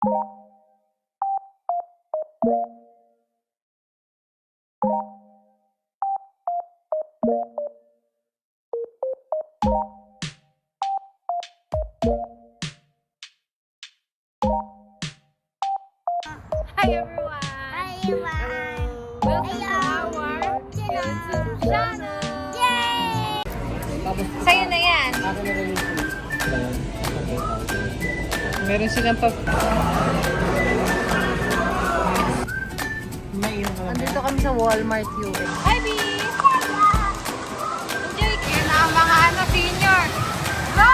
Hi everyone! Hi everyone! Welcome to our YouTube channel! Yay! Sa'yo na yan! Meron silang Andito kami sa Walmart US. Hi B! Enjoy! Yan na ang mga senior! No!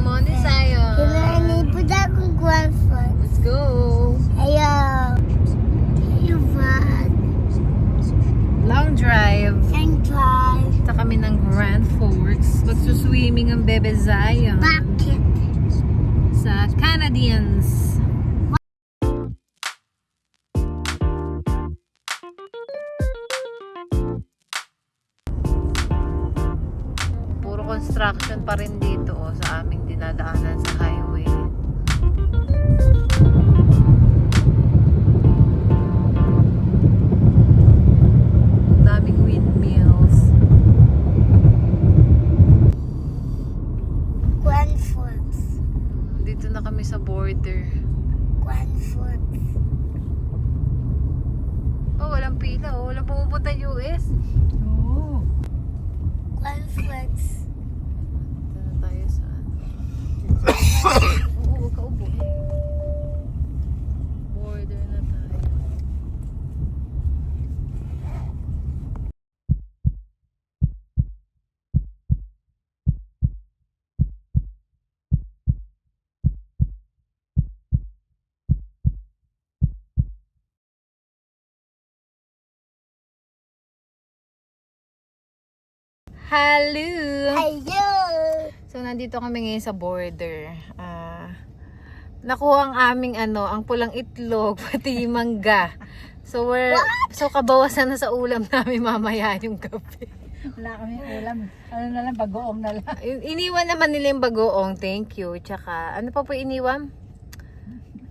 Money sa'yo. Kinanipod akong guanfon. Let's go! Ayaw. Iwan. Long drive. And drive. Punta kami ng Grand Forks. Magsuswimming ang Bebe Zion Bucket. sa Canadians. Puro construction pa rin dito sa aming dinadaanan sa highway. Daming windmills. Guanfons. Dito na kami sa border. Guanfons. Oh, walang pila. Walang pumupunta US. Guanfons. Dito na tayo sa Oo, kaubo. Border na tayo. Hello! Ayaw. So, nandito kami ngayon sa border. Nakuha ang aming ang pulang itlog, pati mangga. So, kabawasan na sa ulam namin mamaya yung gabi. Wala kami ulam. Ano na lang, bagoong na lang. Iniwan naman nila yung bagoong, thank you. Tsaka, ano pa po iniwan?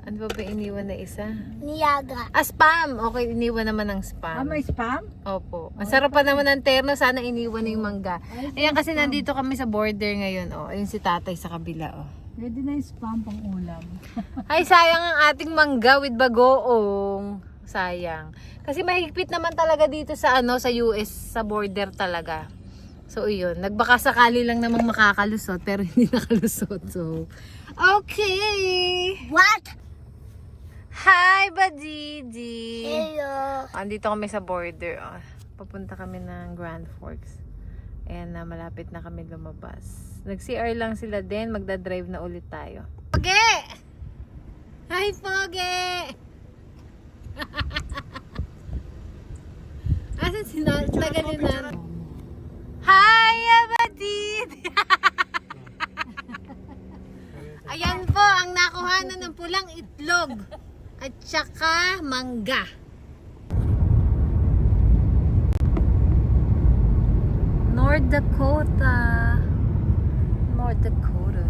Ano pa iniwan na isa? Niaga. Spam! Okay, iniwan naman ng spam. May spam? Opo. Ang sarap pa naman ng terno. Sana iniwan na yung mangga. Ayan kasi nandito kami sa border ngayon. Ayun si tatay sa kabila. Pwede na yung spam pang ulam. Ay, sayang ang ating mangga with bagoong. Sayang. Kasi mahigpit naman talaga dito sa sa US, sa border talaga. So, yun. Nagbaka sakali lang namang makakalusot, pero hindi nakalusot. So, okay! What? Hi, Badidi! Ayaw. Andito kami sa border. Papunta kami ng Grand Forks. Ayan na, malapit na kami lumabas. Nag-CR lang sila din. Magdadrive na ulit tayo. Poge! Hi, Poge! Asan si Tagalin na? Hi, Badidi! Ayan po, ang nakuhanan ng pulang itlog. At saka mangga. North Dakota. North Dakota.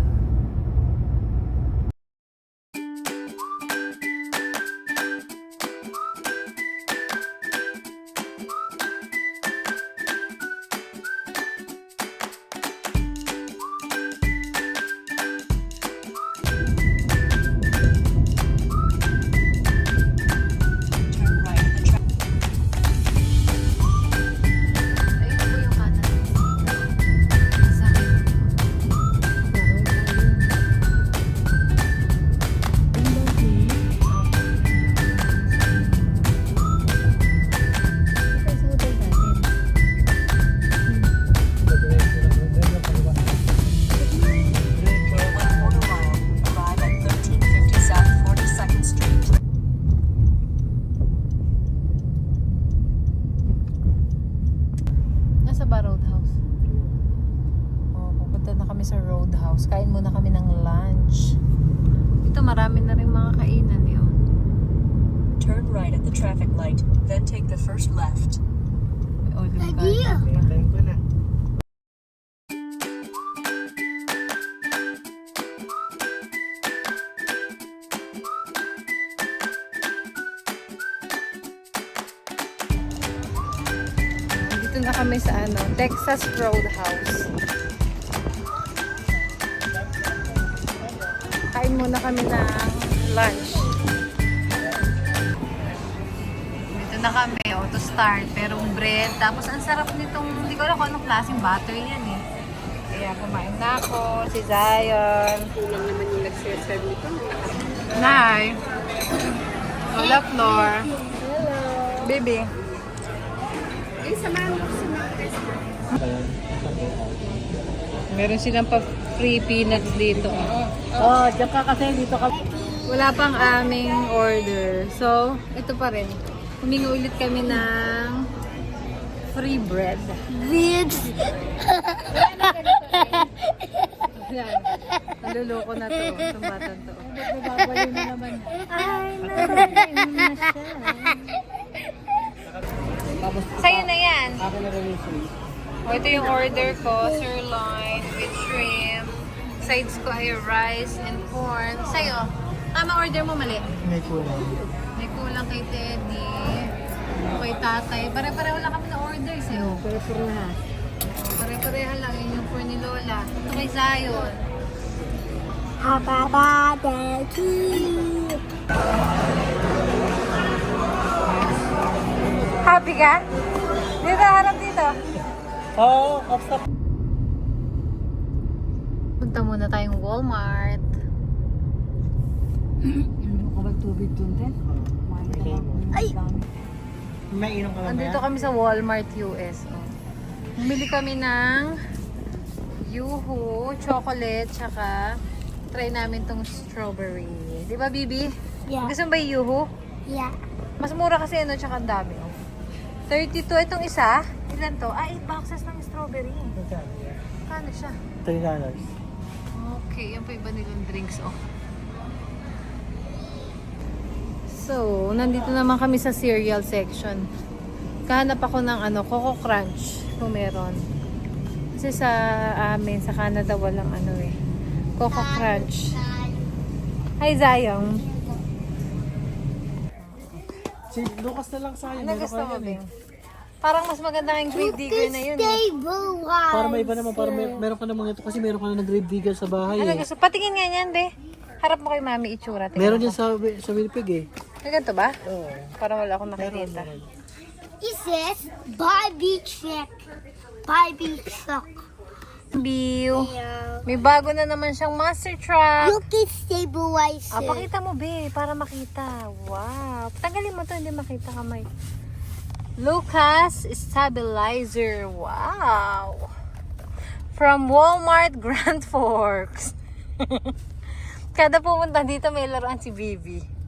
Ayun po yung kanan. Sa kami sa Roadhouse. Kain muna kami ng lunch. Ito marami na rin mga kainan yun. Turn right at the traffic light, then take the first left. May Olive Idea. Garden. Dito na kami sa Texas Roadhouse. Kain muna kami ng lunch. Dito na kami, to start. Merong bread. Tapos ang sarap nitong, hindi ko alam kung anong klaseng butter yan eh. Kaya kumain na ako, si Zion. Kulang naman yung nagsiserve nito. Nay. Lola Flor. Hello. Baby. Meron silang pa free peanuts dito. Oh, diyan ka kasi dito ka. Wala pang aming order. So, ito pa rin. Humingi ulit kami ng free bread. Vids. Yan. Naluloko na to. Itong batang to. Nagbabaliw na naman. Ay, Sa'yo na yan. Akin na rin yung sweet. O, ito yung order ko. Sirloin with shrimp. Sides ko ay rice and corn. Sa'yo. Order mo mali. May kulang. May kulang kay Teddy. Kay tatay. Pare-pareho lang kami na order sa'yo. Pero na. Pare-pareha lang. Yun yung for ni Lola. Ito kay Zion. Happy ka? Dito, harap dito. Oo, kapstop. Punta muna tayong Walmart. Inom ka ba tubig dun, Ted? Ay! May inom ka ba? Andito kami sa Walmart US. Oh. Bumili kami ng Yoo-hoo, chocolate, tsaka try namin tong strawberry. Di ba, Bibi? Yeah. Gusto mo ba yung Yoo-hoo? Yeah. Mas mura kasi tsaka ang dami. Oh. 32 itong isa. Ilan to? 8 boxes ng strawberry. Kano siya? $3. Okay, yan pa iba nilang drinks. Oh. So, nandito naman kami sa cereal section. Kahanap ako ng Coco Crunch kung meron. Kasi sa amin, sa Canada, walang Coco Crunch. Hi, Zayong. Si Lucas na lang sa akin. Ano gusto mo, Bing? Parang mas maganda kayong grave digger na yun. Eh. Stable wise. Para may iba naman, para meron ka naman ito kasi meron ka na ng grave digger sa bahay Ano eh. gusto? Patingin nga yan, be. Harap mo kay Mami itsura. Tingnan Meron mo. yan sa Winnipeg eh. Ay, ganito ba? Oo. Parang wala akong Meron, nakikita. meron. It says Barbie Chick. Barbie Truck. Bill. Yeah. May bago na naman siyang master truck. Look at stabilizer. Pakita mo, be, para makita. Wow. Tanggalin mo to, hindi makita kamay. Lucas Stabilizer. Wow. From Walmart Grand Forks. Kada pumunta dito, may laruan si Bibi.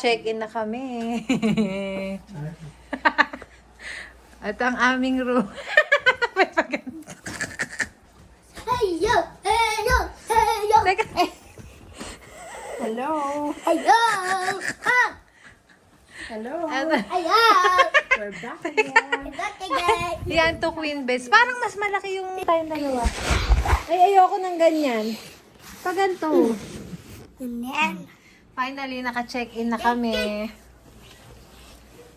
naka-check-in na kami. At ang aming room. May paganda. Hey yo, hey yo, hey yo. Teka. Hello! Hey yo. Ah, Hello! hello. We're back again! Back again. Yan to queen beds. Parang mas malaki yung tayong dalawa. Ay, ayoko ng ganyan. Pag ganito. Amen. Finally, naka-check-in na kami.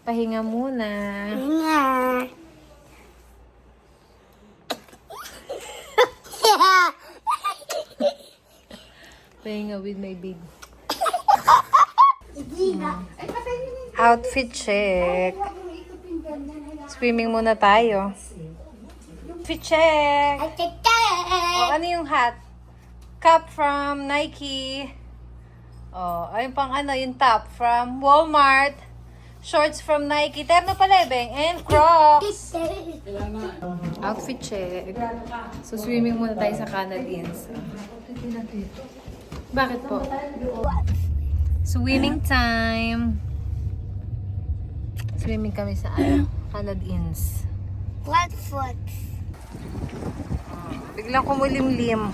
Pahinga muna. Yeah. Yeah. Pahinga with my baby. Gina. Outfit check. Swimming muna tayo. Outfit check. I take Oh, that. ano yung hat? Cap from Nike. Oh, ayun pang ano, yung top from Walmart. Shorts from Nike. Terno pala, Beng. And Crocs. Outfit check. So, swimming muna tayo sa Canadians. Bakit po? Swimming time. Swimming kami sa Canadians. What foot? Biglang kumulimlim.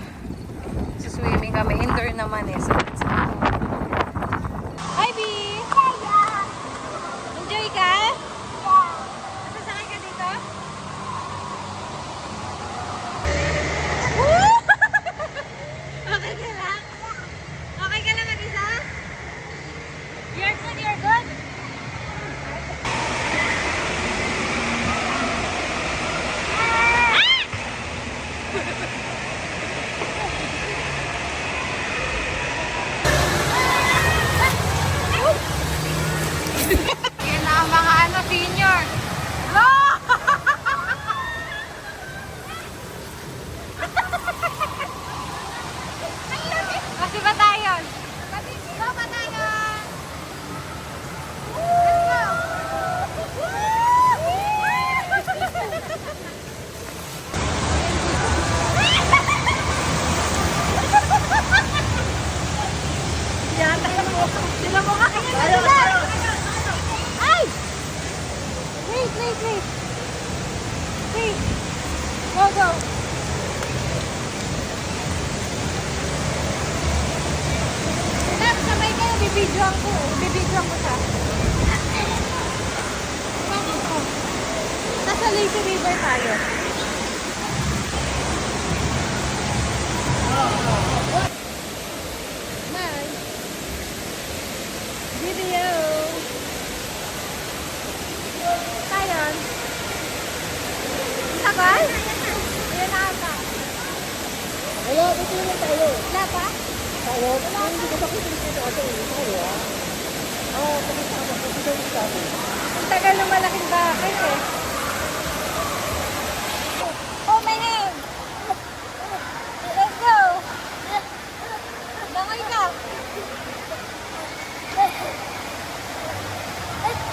So, swimming kami. Indoor naman eh. So, hi, B! Enjoy ka? Nasasakay ka dito? Woo! Okay ka lang? Okay ka lang mag-isa? You're good, you're good? Yan na ang mga senior. No! Kasi batayon. Go, batayon! Let's go! Sila mo nga kaya ay! Wait, wait, wait. Wait. Go, go. Stop, sabay kayo. Bibidyoan ko. Bibidyoan ko siya. Bakit ko? Nasa Lazy River tayo. Nice. Video. Tayon. Sabay? Ayan na ata. Wala, dito naman tayo. Wala pa? Tayo? Hindi ko bakit dito ako. Tayo ah. Ah, pumunta ako. Dito dito ako. Ang tagal ng malaking bakit eh. Oh, my hand! Let's go! Langoy ka!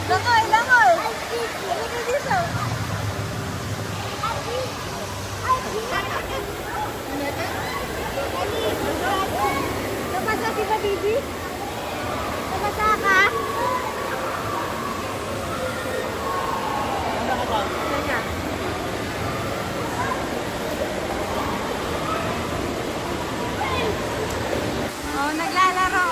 Langoy, langoy! Halika dito! Nabasa si ba, baby? Nabasa ka? Ganyan. Oh, naglalaro.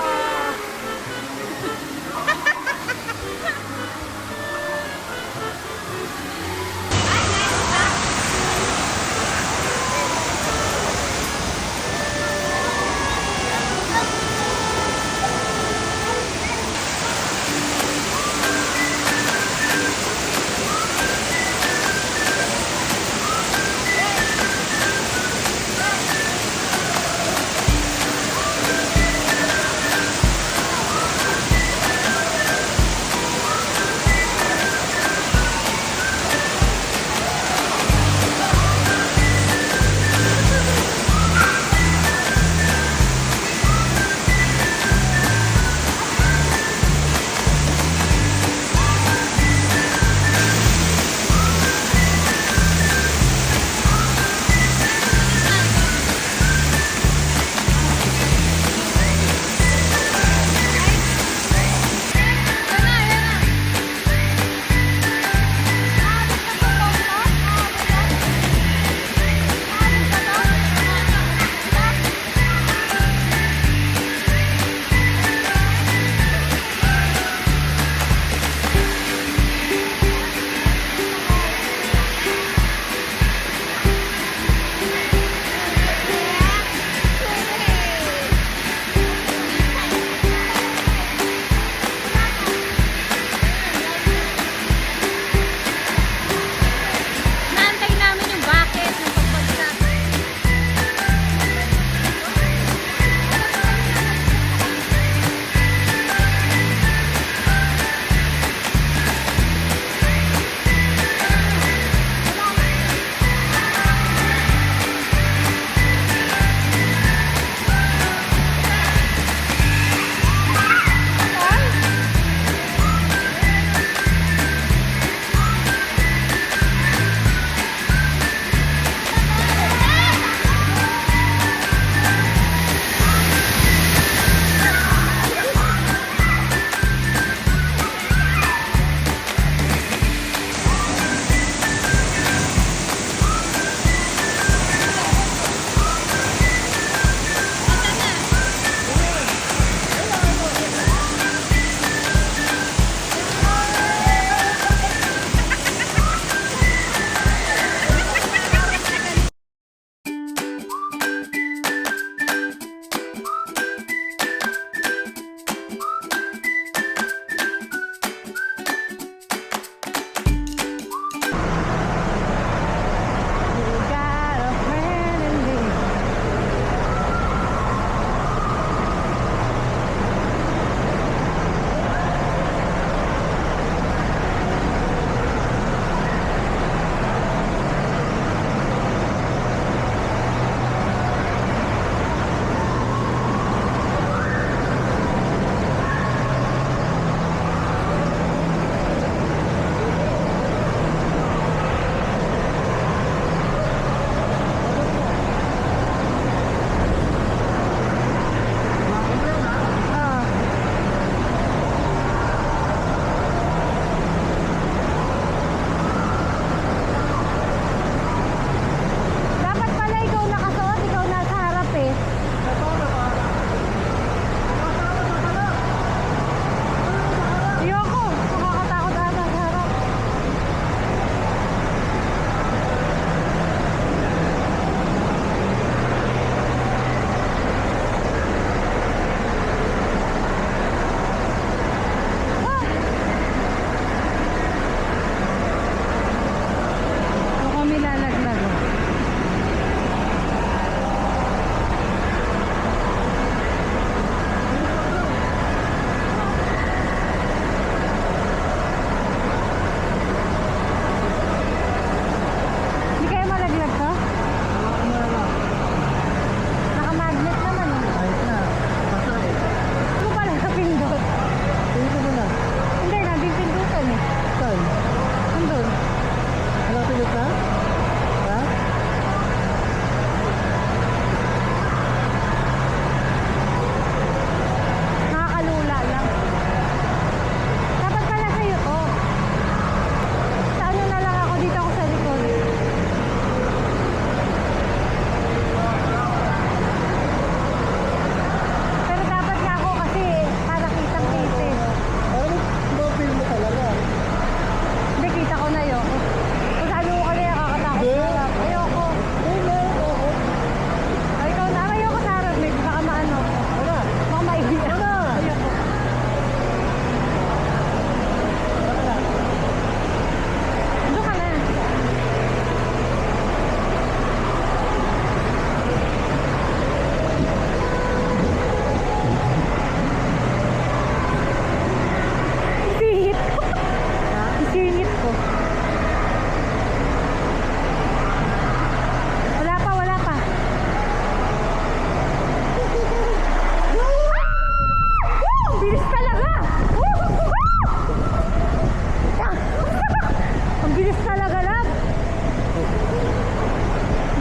talaga, love.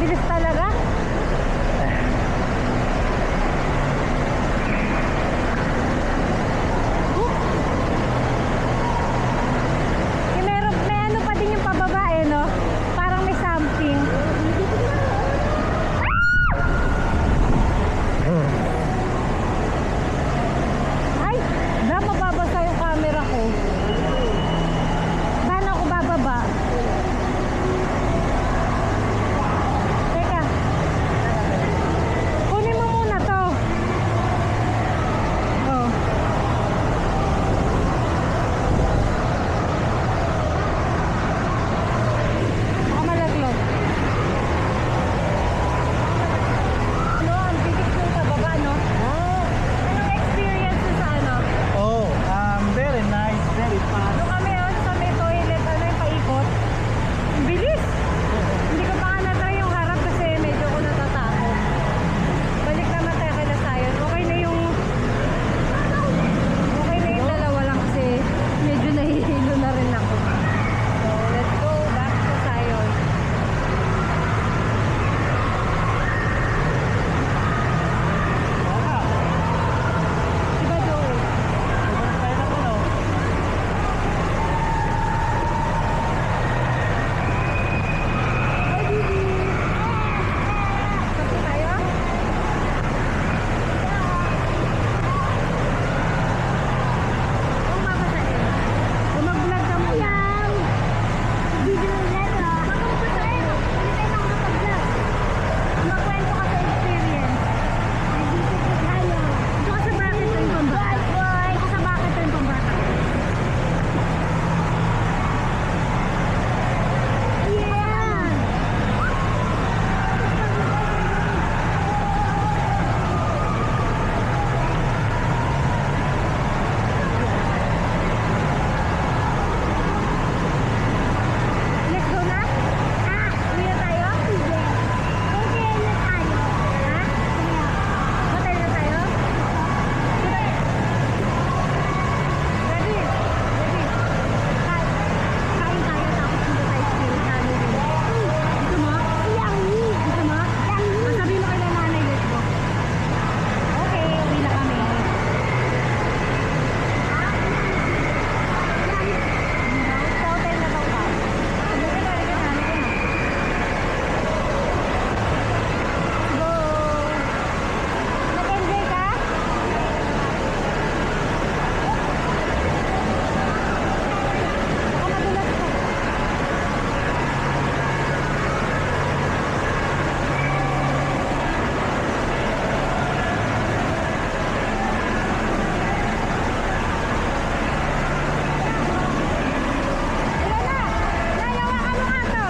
Bilis talaga. May ano pa din yung pababa eh, no? Parang may something. Ay, mababasa yung camera ko. Paano ako bababa? Teka. Kunin mo muna to. Oh. Baka malaglag. Ano, ang bilis ng pababa, no? Anong experience mo sa ano? Oh, very nice, very fast. Nung kami sa may toilet, ano yung paikot? Ang bilis! Hindi ko pa nga na-try yung harap kasi medyo ko natatakot. Balik naman tayo kay Lasayon. Okay na yung dalawa lang kasi medyo nahihilo na rin ako. So, let's go back to Lasayon. Diba, Joey? Hi, Bibi! Kape tayo? Kung mapasahin. Kung mag-vlog ka mo yan. Video na ito. Magpapasahin. Hindi tayo makapag-vlog. Magkwento ka sa experience. Nandito po tayo. Ito ka sa bakit rin pambata. Ito ka sa bakit rin pambata. Yeah! Let's go na? Uwi na tayo? Okay na tayo. Ha? Hotel na tayo? Ready? Ready? Kain tayo tapos hindi tayo spirit namin. Gusto mo? Gusto mo? Sabihin mo kay nanay, let's go. Okay, uwi na kami. Sa hotel na daw ka. Halika na, halika na, halika na. Go! Nag-enjoy ka? Baka madulas ka. Ilan na? Nayawakan mo nga to.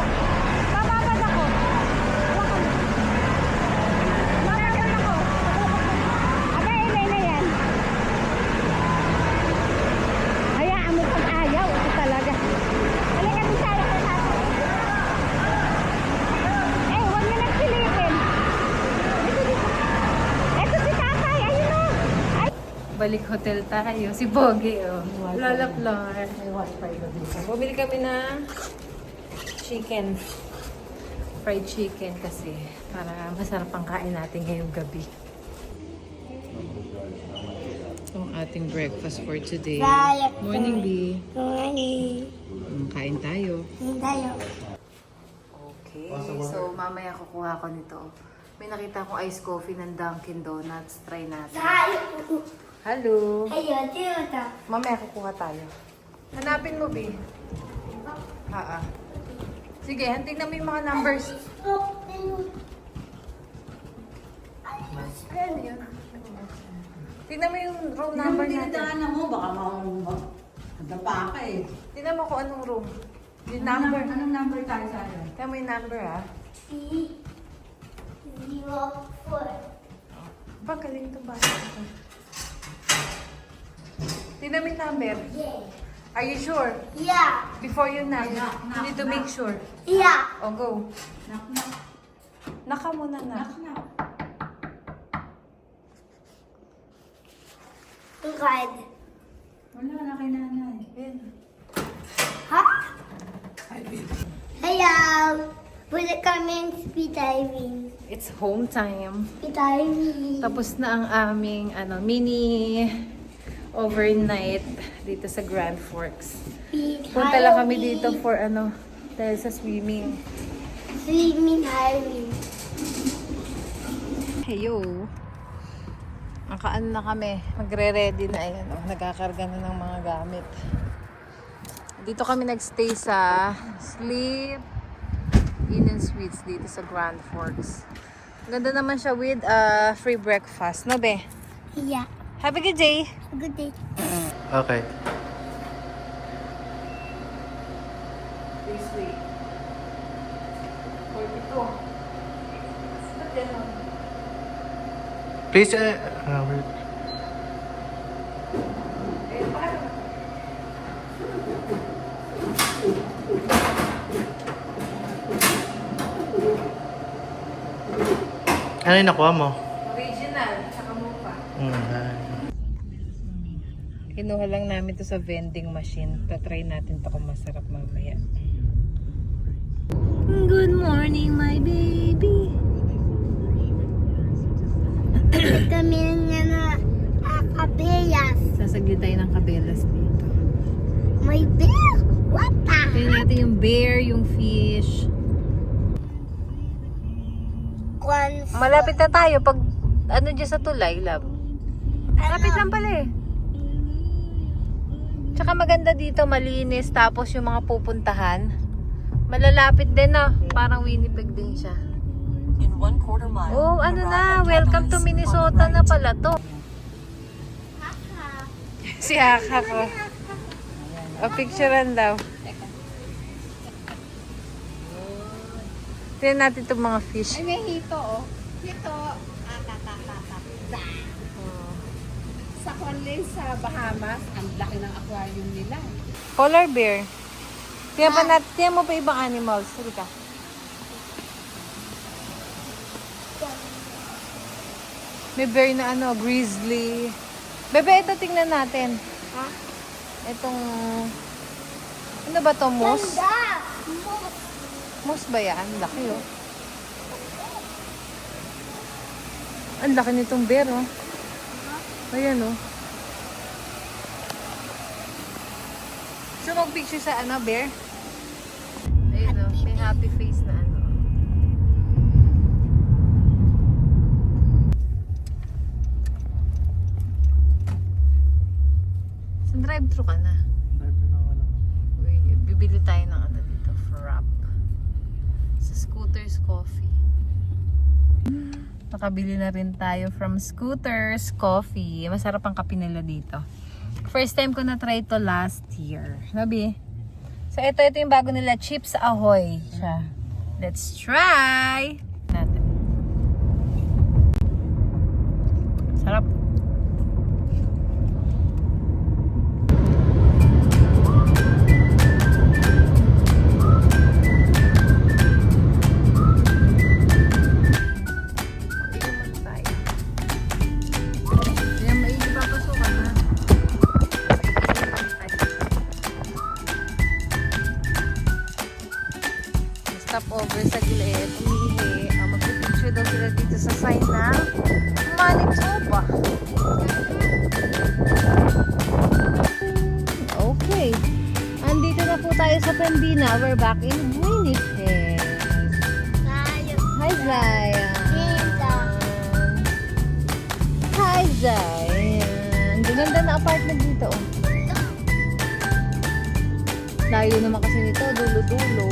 Bababad ako. Hawakan mo. Bababad ako. Aba, inay na yan. Hayaan mo pag ayaw. Ito talaga. Halika din tayo kay tatay. Eh, huwag niyo nagpilitin. Dito, dito. Eto si tatay. Ayun o. Ay. Balik hotel tayo. Si Bogie, oh. Lola Flor. May wifi ka dito. Bumili kami ng chicken. Fried chicken kasi para masarap ang kain natin ngayong gabi. Ito ang ating breakfast for today. Morning, B. Morning. Kain tayo. Tayo. Okay, so mamaya kukuha ko nito. May nakita akong iced coffee ng Dunkin Donuts. Try natin. Tayo. Hello. Ayun, tito. Mamaya kukuha tayo. Hanapin mo, B. Sige, tingnan mo yung mga numbers. Ano yun? Tingnan mo yung room number natin. Tinadaanan mo, baka madapa ka eh. Tingnan mo kung anong room. Yung number. Anong number tayo sa akin? Tingnan mo yung number, ah. 04. Ba, galing itong bata ko. Tingnan mo yung number. Yeah. Are you sure? Yeah. Before you knock, you need to make sure. Yeah. O, go. Knock, knock. Naka muna na. Knock, knock. Ang card. Wala na kay nanay. Yan. Ha? Hello. Pwede kami speed diving. It's home time. Speed diving. Tapos na ang aming mini overnight dito sa Grand Forks. Speed Punta lang kami diving. dito for dahil sa swimming. Swimming diving. Heyo. Nakaano na kami. Magre-ready na. Ayan, nagkakarga na ng mga gamit. Dito kami nagstay sa Sleep Inn and Suites dito sa Grand Forks. Ganda naman siya with free breakfast. No, be? Yeah. Have a good day. Good day. Okay. This way. 42. Ba't ganun? Please, wait. Ano yung nakuha mo? Original, tsaka mupa. Kinuha lang namin to sa vending machine. Tatry natin to kung masarap mamaya. Good morning, my baby. Kami nga na akapeyas. Sasaglit tayo ng kabelas dito. May bear. What the? Tingnan natin yung bear, yung fish. Malapit na tayo pag dyan sa tulay, love. Malapit lang pala eh. Tsaka maganda dito, malinis. Tapos yung mga pupuntahan, malalapit din parang Winnipeg din siya. In 1/4 mile. Oh, ano arrive na, at welcome to Catalyst on the Minnesota na right. pala to. Si Haka ko. O, picturean daw. Tingnan natin itong mga fish. Ay, may hito, oh. Hito, kakakakakakza. Sa Conley, sa Bahamas, ang laki ng aquarium nila. Polar bear. Tingnan mo pa ibang animals. Sige ka. May bear na grizzly. Bebe, ito tingnan natin. Ha? Itong, ano ba to, moose? Ganda. Moose ba yan? Laki, oh. Ang laki nitong bear, oh. Ayan, oh. So, mag-picture sa bear? Ayun, oh. May happy face na So, drive-thru ka na. Bibili tayo ng dito, frap. Sa Scooters Coffee. Nakabili na rin tayo from Scooters Coffee. Masarap ang kape nila dito. First time ko na-try ito last year. Nabi? So, ito yung bago nila, Chips Ahoy. Siya. Let's try! Natin. Sarap. Stop over sa gilid, umihi. Magpipicture daw sila dito sa sign na Manitoba. Okay. Andito na po tayo sa Pembina. We're back in Winnipeg. Hi, Zion. Hi, Zion. Ganda na apartment dito. Layo naman kasi nito, dulo-dulo.